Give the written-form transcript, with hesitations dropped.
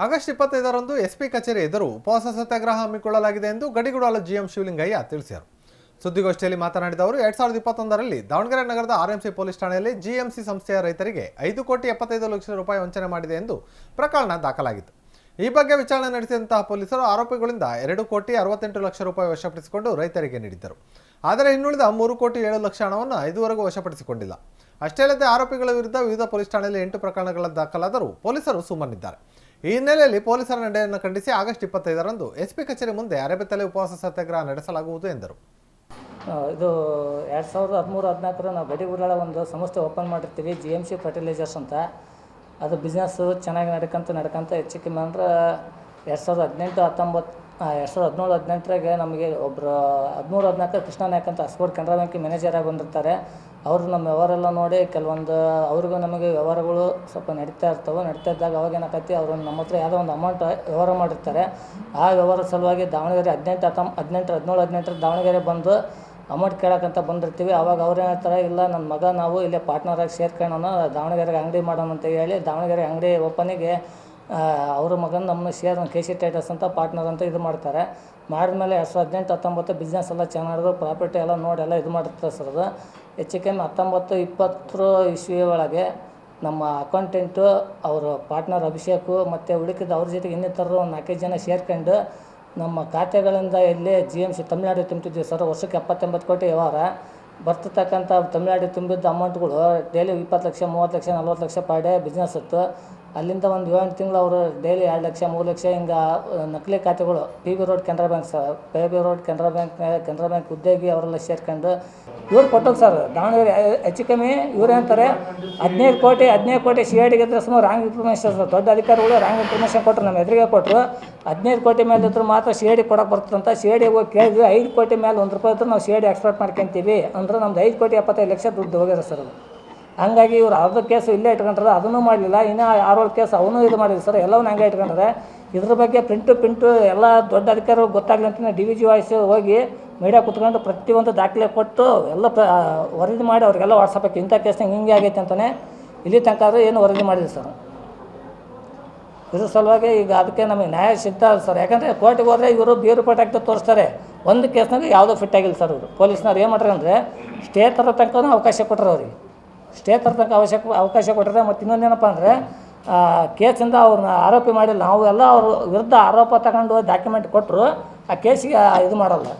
August 25ರಂದು SP ಕಚೇರಿ ಎದುರು ಉಪವಾಸ ಸತ್ಯಾಗ್ರಹ ಹಮ್ಮಿಕೊಳ್ಳಲಾಗಿದೆ ಎಂದು ಗಡಿಗುಡಾಲ ಜಿಎಂ ಶಿವಲಿಂಗಯ್ಯ ತಿಳಿಸಿದರು. ಸುದ್ದಿಗೋಷ್ಠಿಯಲ್ಲಿ ಮಾತನಾಡಿದ ಅವರು 2021ರಲ್ಲಿ ದಾವಣಗೆರೆ ನಗರದ ಆರ್ಎಂಸಿ ಪೊಲೀಸ್ ಠಾಣೆಯಲ್ಲಿ ಜಿಎಂಸಿ ಸಂಸ್ಥೆಯ ರೈತರಿಗೆ 5,75,00,000 ರೂಪಾಯಿ ವಂಚನೆ ಮಾಡಿದೆ ಎಂದು ಪ್ರಕರಣ ದಾಖಲಾಗಿತ್ತು. ಈ ಬಗ್ಗೆ ವಿಚಾರಣೆ ನಡೆಸಿದಂತಹ ಪೊಲೀಸರು ಆರೋಪಿಗಳಿಂದ 2,68,00,000 ರೂಪಾಯಿ ವಶಪಡಿಸಿಕೊಂಡು ರೈತರಿಗೆ ನೀಡಿದ್ದರು. ಆದರೆ ಇನ್ನುಳಿದ 3,07,00,000 ಹಣವನ್ನು ಇದುವರೆಗೂ ವಶಪಡಿಸಿಕೊಂಡಿಲ್ಲ. ಅಷ್ಟೇ ಅಲ್ಲದೆ ಆರೋಪಿಗಳ ವಿರುದ್ಧ ವಿವಿಧ ಪೊಲೀಸ್ ಠಾಣೆಯಲ್ಲಿ 8 ಪ್ರಕರಣಗಳ ದಾಖಲಾದರೂ ಪೊಲೀಸರು ಸುಮ್ಮನಿದ್ದಾರೆ. ಈ ಹಿನ್ನೆಲೆಯಲ್ಲಿ ಪೊಲೀಸರ ನಡೆಯನ್ನು ಖಂಡಿಸಿ ಆಗಸ್ಟ್ 25ರಂದು ಎಸ್ಪಿ ಕಚೇರಿ ಮುಂದೆ ಅರೆಬೆತ್ತಲೆ ಉಪವಾಸ ಸತ್ಯಾಗ್ರಹ ನಡೆಸಲಾಗುವುದು ಎಂದರು. ಇದು 2013-14 ನಾವು ಗಡಿಗುಡಾಳ ಒಂದು ಸಂಸ್ಥೆ ಓಪನ್ ಮಾಡಿರ್ತೀವಿ, GMC ಫರ್ಟಿಲೈಸರ್ಸ್ ಅಂತ. ಅದು ಬಿಸ್ನೆಸ್ಸು ಚೆನ್ನಾಗಿ ನಡ್ಕೊಂತ ಹೆಚ್ಚು ಕಮ್ಮಿ ಅಂದ್ರೆ 2017-18ರಾಗೆ ನಮಗೆ ಒಬ್ಬರು 13-14 ಕೃಷ್ಣ ನಾಯಕ್ ಅಂತ ಆಸ್ಪೋರ್ಟ್ ಕೆನರಾ ಬ್ಯಾಂಕ್ ಮ್ಯಾನೇಜರಾಗಿ ಬಂದಿರ್ತಾರೆ. ಅವರು ನಮ್ಮ ವ್ಯವಹಾರ ನೋಡಿ ಕೆಲವೊಂದು ಅವ್ರಿಗೂ ನಮಗೆ ವ್ಯವಹಾರಗಳು ಸ್ವಲ್ಪ ನಡೀತಾ ಇದ್ದಾಗ ಅವಾಗ ಏನಾಕೈತಿ, ಅವರು ನಮ್ಮ ಹತ್ರ ಯಾವುದೋ ಒಂದು ಅಮೌಂಟ್ ವ್ಯವಹಾರ ಮಾಡಿರ್ತಾರೆ. ಆ ವ್ಯವಹಾರದ ಸಲುವಾಗಿ ದಾವಣಗೆರೆ 17-18 ದಾವಣಗೆರೆ ಬಂದು ಅಮೌಂಟ್ ಕೇಳೋಕ್ಕಂತ ಬಂದಿರ್ತೀವಿ. ಆವಾಗ ಅವ್ರು ಹೇಳ್ತಾರೆ, ಇಲ್ಲ ನನ್ನ ಮಗ ನಾವು ಇಲ್ಲೇ ಪಾರ್ಟ್ನರಾಗಿ ಸೇರ್ಕೊಳ್ಳೋಣ, ದಾವಣಗೆರೆಗೆ ಅಂಗಡಿ ಮಾಡೋಣ ಅಂತ ಹೇಳಿ ದಾವಣಗೆರೆ ಅಂಗಡಿ ಓಪನಿಗೆ ಅವ್ರ ಮಗನ ನಮ್ಮ KC ಟೈಟರ್ಸ್ ಅಂತ ಪಾರ್ಟ್ನರ್ ಅಂತ ಇದು ಮಾಡ್ತಾರೆ. ಮಾಡಿದ್ಮೇಲೆ 2018-19 ಬಿಸ್ನೆಸ್ ಎಲ್ಲ ಚೆನ್ನಾಗಿ ನಡೆದು ಪ್ರಾಫಿಟ್ ಎಲ್ಲ ನೋಡಿ ಎಲ್ಲ ಇದು ಮಾಡಿರ್ತಾರೆ ಸರ್. ಅದು ಹೆಚ್ಚು ಕಮ್ಮಿ 19-20 ಇಸ್ವಿ ಒಳಗೆ ನಮ್ಮ ಅಕೌಂಟೆಂಟು ಅವರು ಪಾರ್ಟ್ನರ್ ಅಭಿಷೇಕು ಮತ್ತು ಉಳಿಕಿದ ಅವ್ರ ಜೊತೆಗೆ ಇನ್ನಿತರರು 4-5 ಜನ ಸೇರ್ಕೊಂಡು ನಮ್ಮ ಖಾತೆಗಳಿಂದ ಇಲ್ಲೇ GMC ತಮಿಳ್ನಾಡು ತುಂಬ್ತಿದ್ವಿ ಸರ್. ವರ್ಷಕ್ಕೆ 79 ಕೋಟಿ ವ್ಯವಹಾರ ಬರ್ತಕ್ಕಂಥ ತಮಿಳ್ನಾಡು ತುಂಬಿದ್ದ ಅಮೌಂಟ್ಗಳು daily 20 lakh, 30 lakh, 40 lakh per day business ಇತ್ತು. ಅಲ್ಲಿಂದ ಒಂದು 7 ತಿಂಗಳು ಅವರು ಡೈಲಿ 2 ಲಕ್ಷ, 3 ಲಕ್ಷ ಹಿಂಗೆ ನಕಲಿ ಖಾತೆಗಳು PB road Canara bank sir, PB road Canara bank ಉದ್ಯೋಗಿ ಅವರೆಲ್ಲ ಸೇರ್ಕೊಂಡು ಇವ್ರು ಕೊಟ್ಟರು ಸರ್. ದಾವಣಗೆರೆ ಹೆಚ್ಚು ಕಮ್ಮಿ ಇವ್ರು ಹೇಳ್ತಾರೆ 15 ಕೋಟಿ CIDಗೆ ಇದ್ರೆ ಸುಮಾರು ರಾಂಗ್ ಇನ್ಫಾರ್ಮೇಷನ್ ಸರ್. ದೊಡ್ಡ ಅಧಿಕಾರಿಗಳು ರಾಂಗ್ ಇನ್ಫಾರ್ಮೇಷನ್ ಕೊಟ್ಟರು, ನಮ್ಮ ಎದುರಿಗೆ ಕೊಟ್ಟರು. 15 ಕೋಟಿ ಮೇಲೆ ಇದ್ರೂ ಮಾತ್ರ CID ಕೊಡೋಕೆ ಬರ್ತಂತ. CIDಗೆ ಹೋಗಿ ಕೇಳಿದ್ವಿ, 5 ಕೋಟಿ ಮೇಲೆ 1 ರೂಪಾಯಿ ಇದ್ರೂ ನಾವು CID ಎಕ್ಸ್ಪೆಕ್ಟ್ ಮಾಡ್ಕೊತೀವಿ ಅಂದ್ರೆ ನಮ್ದು 5,75,00,000 ದುಡ್ಡು ಹೋಗಿದೆ ಸರ್. ಅದು ಹಂಗಾಗಿ ಇವ್ರು ಅರ್ಧ ಕೇಸು ಇಲ್ಲೇ ಇಟ್ಕೊಂಡ್ರೆ, ಅದನ್ನು ಮಾಡಲಿಲ್ಲ. ಇನ್ನೂ 6 ಕೇಸ್ ಅವನು ಇದು ಮಾಡಿಲ್ಲ ಸರ್, ಎಲ್ಲವನ್ನೂ ಹಂಗೆ ಇಟ್ಕೊಂಡ್ರೆ. ಇದ್ರ ಬಗ್ಗೆ ಪ್ರಿಂಟು ಎಲ್ಲ ದೊಡ್ಡ ಅಧಿಕಾರಿಗಳು ಗೊತ್ತಾಗಲಿ ಅಂತ DVG ವಾಯ್ಸ್ ಹೋಗಿ ಮೀಡಿಯಾ ಕುತ್ಕೊಂಡು ಪ್ರತಿಯೊಂದು ದಾಖಲೆ ಕೊಟ್ಟು ಎಲ್ಲ ವರದಿ ಮಾಡಿ ಅವ್ರಿಗೆಲ್ಲ ವಾಟ್ಸಪ್ ಹಾಕಿ ಇಂಥ ಕೇಸ್ನಾಗ ಹಿಂಗೆ ಆಗೈತೆ ಅಂತಲೇ ಇಲ್ಲಿ ತನಕ ಏನು ವರದಿ ಮಾಡಿಲ್ಲ ಸರ್. ಇದ್ರ ಸಲುವಾಗಿ ಈಗ ಅದಕ್ಕೆ ನಮಗೆ ನ್ಯಾಯ ಸಿಗ್ತಾ ಇಲ್ಲ ಸರ್. ಯಾಕಂದರೆ ಕೋರ್ಟಿಗೆ ಹೋದರೆ ಇವರು ಬೇರೆ ರಿಪೋರ್ಟ್ ಹಾಕಿ ತೋರಿಸ್ತಾರೆ. ಒಂದು ಕೇಸ್ನಾಗ ಯಾವುದೋ ಫಿಟ್ ಆಗಿಲ್ಲ ಸರ್. ಅವರು ಪೊಲೀಸ್ನವ್ರು ಏನು ಮಾಡ್ತಾರೆ ಅಂದರೆ ಸ್ಟೇ ತರೋ ತನಕ ಅವಕಾಶ ಕೊಟ್ಟರು ಅವ್ರಿಗೆ. ಸ್ಟೇ ತರೋ ತನಕ ಅವಕಾಶ ಕೊಟ್ಟರೆ. ಮತ್ತು ಇನ್ನೊಂದೇನಪ್ಪ ಅಂದರೆ ಕೇಸಿಂದ ಅವ್ರನ್ನ ಆರೋಪಿ ಮಾಡಿಲ್ಲ. ನಾವು ಎಲ್ಲ ಅವ್ರ ವಿರುದ್ಧ ಆರೋಪ ತಗೊಂಡು ಡಾಕ್ಯುಮೆಂಟ್ ಕೊಟ್ಟರು ಆ ಕೇಸಿಗೆ ಇದು ಮಾಡೋಲ್ಲ.